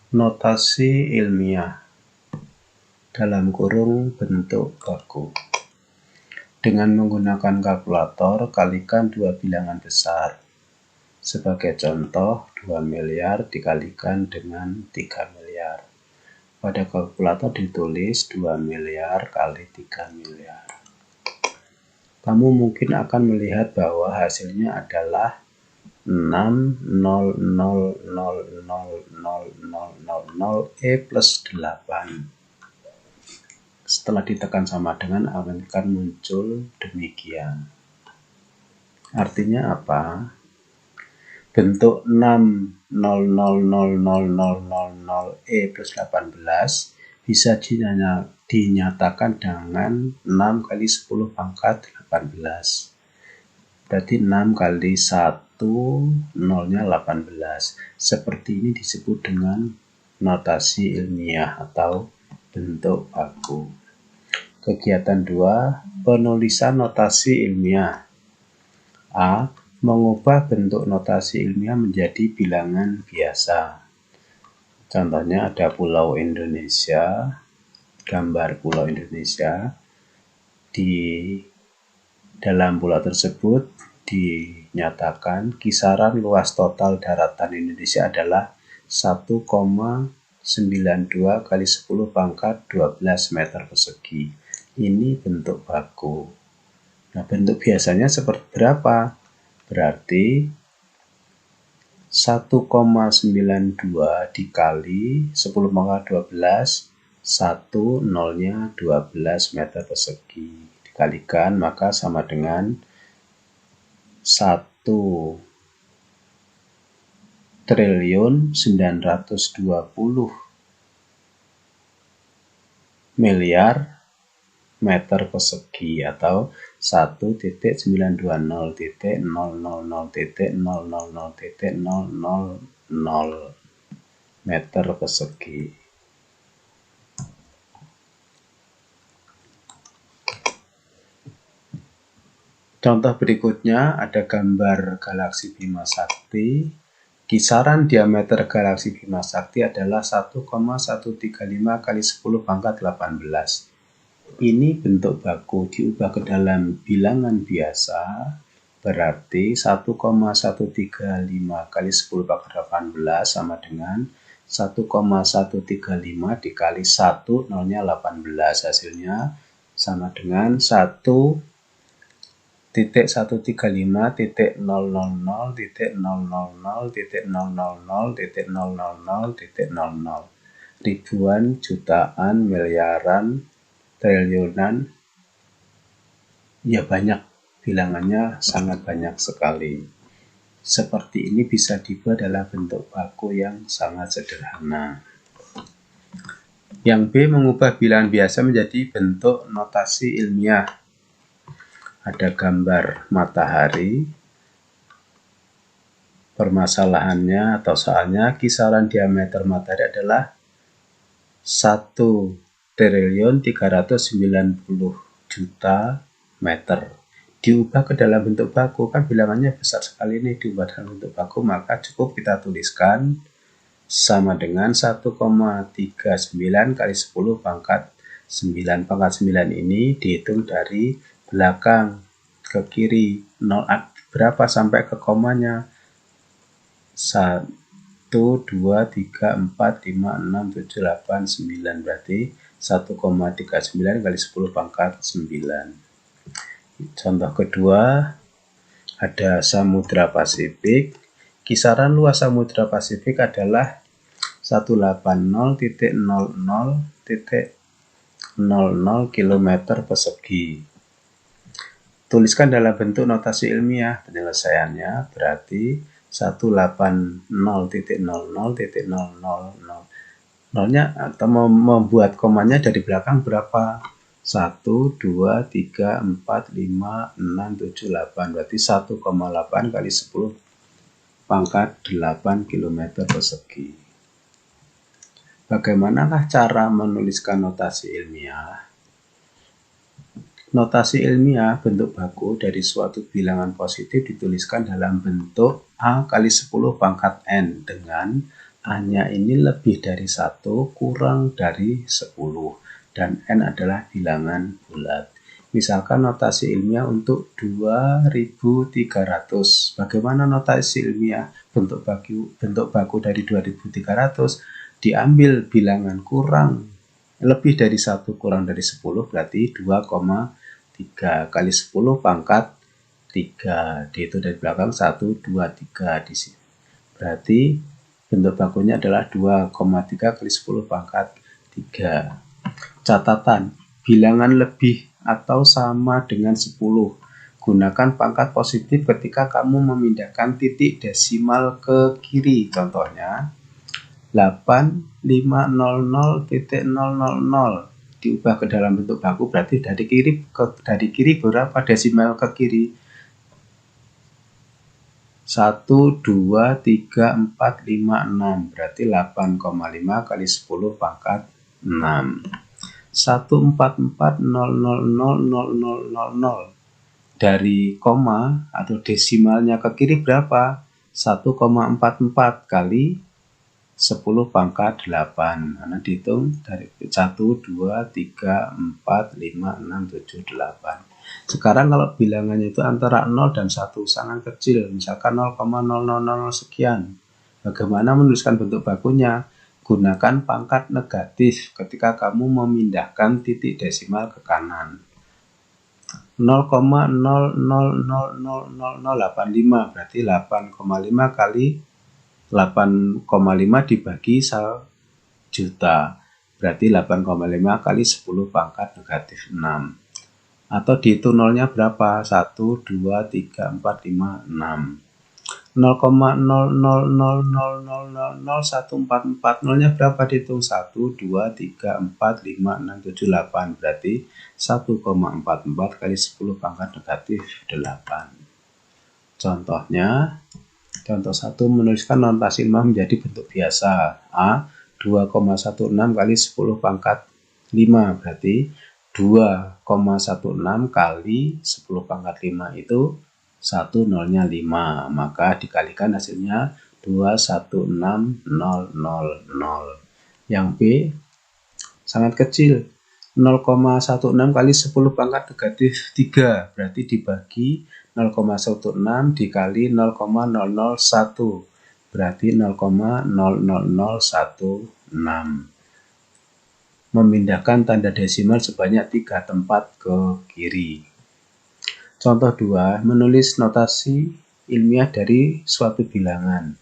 Notasi ilmiah dalam kurung bentuk baku. Dengan menggunakan kalkulator, kalikan dua bilangan besar. Sebagai contoh, 2 miliar dikalikan dengan 3 miliar. Pada kalkulator ditulis 2 miliar kali 3 miliar. Kamu mungkin akan melihat bahwa hasilnya adalah 6,0000000 E plus 8. Setelah ditekan sama dengan akan muncul demikian. Artinya apa? Bentuk 6,0000000 E plus 18 bisa dinyatakan dengan 6 kali 10 pangkat 18. Berarti 6 kali 1, nolnya 18. Seperti ini disebut dengan notasi ilmiah atau bentuk baku. Kegiatan 2, penulisan notasi ilmiah. A. Mengubah bentuk notasi ilmiah menjadi bilangan biasa. Contohnya ada Pulau Indonesia, gambar Pulau Indonesia. Di dalam pulau tersebut dinyatakan kisaran luas total daratan Indonesia adalah 1,92 kali 10 pangkat 12 meter persegi. Ini bentuk baku. Nah, bentuk biasanya seperti berapa? Berarti 1,92 dikali 10 pangkat 12, 1 nolnya 12 meter persegi. Dikalikan maka sama dengan 1.920 miliar meter persegi atau 1.920.000.000.000 meter persegi. Contoh berikutnya ada gambar galaksi Bima Sakti. Kisaran diameter galaksi Bima Sakti adalah 1,135 kali 10 pangkat 18. Ini bentuk baku diubah ke dalam bilangan biasa, berarti 1,135 kali 10 pangkat 18 sama dengan 1,135 dikali 1, nolnya 18. Hasilnya sama dengan 1.135.000.000.000.000 ribuan, jutaan, miliaran, triliunan, ya banyak, bilangannya sangat banyak sekali. Seperti ini bisa dibuat dalam bentuk baku yang sangat sederhana. Yang B, mengubah bilangan biasa menjadi bentuk notasi ilmiah. Ada gambar matahari. Permasalahannya atau soalnya kisaran diameter matahari adalah 1.390.000.000 meter. Diubah ke dalam bentuk baku, kan bilangannya besar sekali nih, diubah dalam bentuk baku, maka cukup kita tuliskan sama dengan 1,39 kali 10 pangkat 9. Pangkat 9 ini dihitung dari belakang ke kiri. 0 berapa sampai ke komanya? 1, 2, 3, 4, 5, 6, 7, 8, 9. Berarti 1,39 kali 10 pangkat 9. Contoh kedua, ada Samudra Pasifik. Kisaran luas Samudra Pasifik adalah 180.00.00 km persegi. Tuliskan dalam bentuk notasi ilmiah. Penyelesaiannya berarti 180.00.00. Nolnya atau membuat komanya dari belakang berapa? 1, 2, 3, 4, 5, 6, 7, 8. Berarti 1,8 kali 10 pangkat 8 km persegi. Bagaimanakah cara menuliskan notasi ilmiah? Notasi ilmiah bentuk baku dari suatu bilangan positif dituliskan dalam bentuk A kali 10 pangkat N dengan A-nya ini lebih dari 1 kurang dari 10 dan N adalah bilangan bulat. Misalkan notasi ilmiah untuk 2300. Bagaimana notasi ilmiah bentuk baku dari 2300? Diambil bilangan kurang lebih dari 1 kurang dari 10 berarti 2,3 kali 10 pangkat 3. Dihitung dari belakang 1, 2, 3 di sini. Berarti bentuk bakunya adalah 2,3 kali 10 pangkat 3. Catatan, bilangan lebih atau sama dengan 10. Gunakan pangkat positif ketika kamu memindahkan titik desimal ke kiri. Contohnya, 8500.000 diubah ke dalam bentuk baku berarti dari kiri berapa desimal ke kiri? 1, 2, 3, 4, 5, 6 berarti 8,5 kali 10 pangkat 6. 144.000.000 dari koma atau desimalnya ke kiri berapa? 1,44 kali 10 pangkat 8. Karena dihitung dari 1, 2, 3, 4, 5, 6, 7, 8. Sekarang kalau bilangannya itu antara 0 dan 1, sangat kecil, misalkan 0,000 sekian. Bagaimana menuliskan bentuk bakunya? Gunakan pangkat negatif ketika kamu memindahkan titik desimal ke kanan. 0,000085 berarti 8,5 kali 8,5 dibagi 1 juta berarti 8,5 kali 10 pangkat negatif 6. Atau dihitung nolnya berapa? 1, 2, 3, 4, 5, 6. 0,00000144 nolnya berapa dihitung? 1, 2, 3, 4, 5, 6, 7, 8 berarti 1,44 kali 10 pangkat negatif 8. Contohnya, contoh 1 menuliskan notasi ilmiah menjadi bentuk biasa. A, 2,16 kali 10 pangkat 5 berarti 2,16 kali 10 pangkat 5 itu 1 nolnya 5. Maka dikalikan hasilnya 216.000. Yang B sangat kecil. 0,16 kali 10 pangkat negatif 3 berarti dibagi 0,16 dikali 0,001 berarti 0,00016. Memindahkan tanda desimal sebanyak 3 tempat ke kiri. Contoh 2, menulis notasi ilmiah dari suatu bilangan.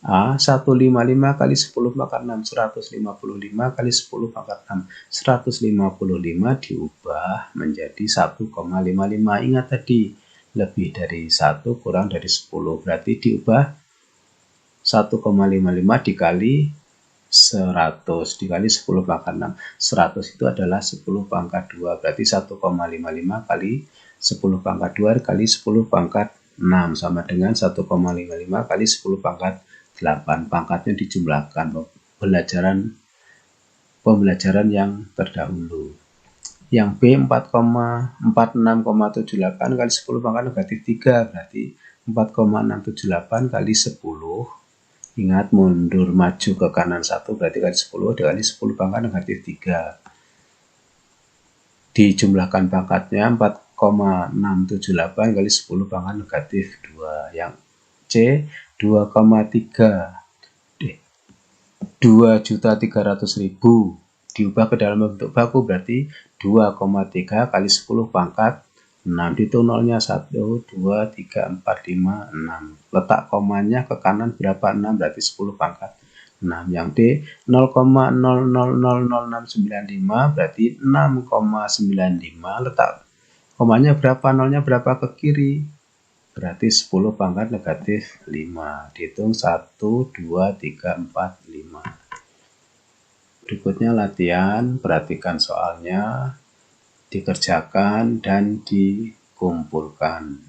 A, 155 kali 10 pangkat 6, 155 kali 10 pangkat 6. 155 diubah menjadi 1,55. Ingat tadi, lebih dari 1 kurang dari 10. Berarti diubah 1,55 dikali 100 dikali 10 pangkat 6. 100 itu adalah 10 pangkat 2. Berarti 1,55 kali 10 pangkat 2 kali 10 pangkat 6 sama dengan 1,55 kali 10 pangkat 8. Pangkatnya dijumlahkan. Pembelajaran yang terdahulu. Yang B 46,78 kali 10 pangkat negatif 3 berarti 4,678 kali 10. Ingat mundur maju ke kanan 1 berarti kali 10 dikali 10 pangkat negatif 3. Dijumlahkan pangkatnya 4,678 kali 10 pangkat negatif 2. Yang C 2.300.000 diubah ke dalam bentuk baku berarti 2,3 kali 10 pangkat 6. Dihitung nolnya 1, 2, 3, 4, 5, 6. Letak komanya ke kanan berapa? 6 berarti 10 pangkat 6. Yang D 0,000695 berarti 6,95. Letak komanya berapa? Nolnya berapa ke kiri? Berarti 10 pangkat negatif 5. Dihitung 1, 2, 3, 4, 5. Berikutnya latihan, perhatikan soalnya, dikerjakan dan dikumpulkan.